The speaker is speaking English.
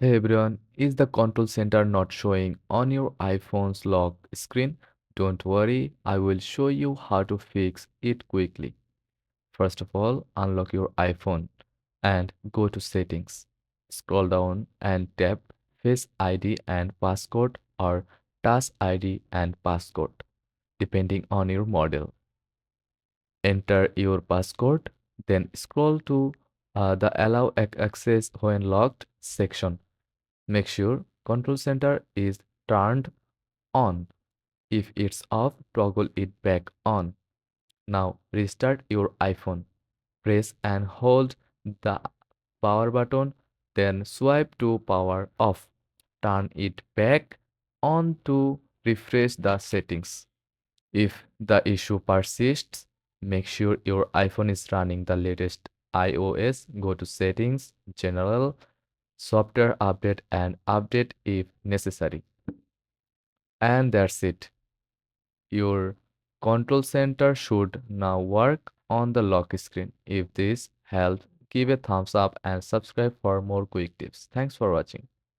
Hey everyone, is the control center not showing on your iPhone's lock screen? Don't worry, I will show you how to fix it quickly. First of all, unlock your iPhone and go to Settings. Scroll down and tap Face ID and Passcode or Touch ID and Passcode, depending on your model. Enter your passcode, then scroll to the Allow Access when locked section. Make sure Control Center is turned on. If it's off, toggle it back on. Now restart your iPhone. Press and hold the power button, then swipe to power off. Turn it back on to refresh the settings. If the issue persists, make sure your iPhone is running the latest iOS. Go to Settings, General, Software Update, and update if necessary. And that's it. Your control center should now work on the lock screen. If this helped, give a thumbs up and subscribe for more quick tips. Thanks for watching.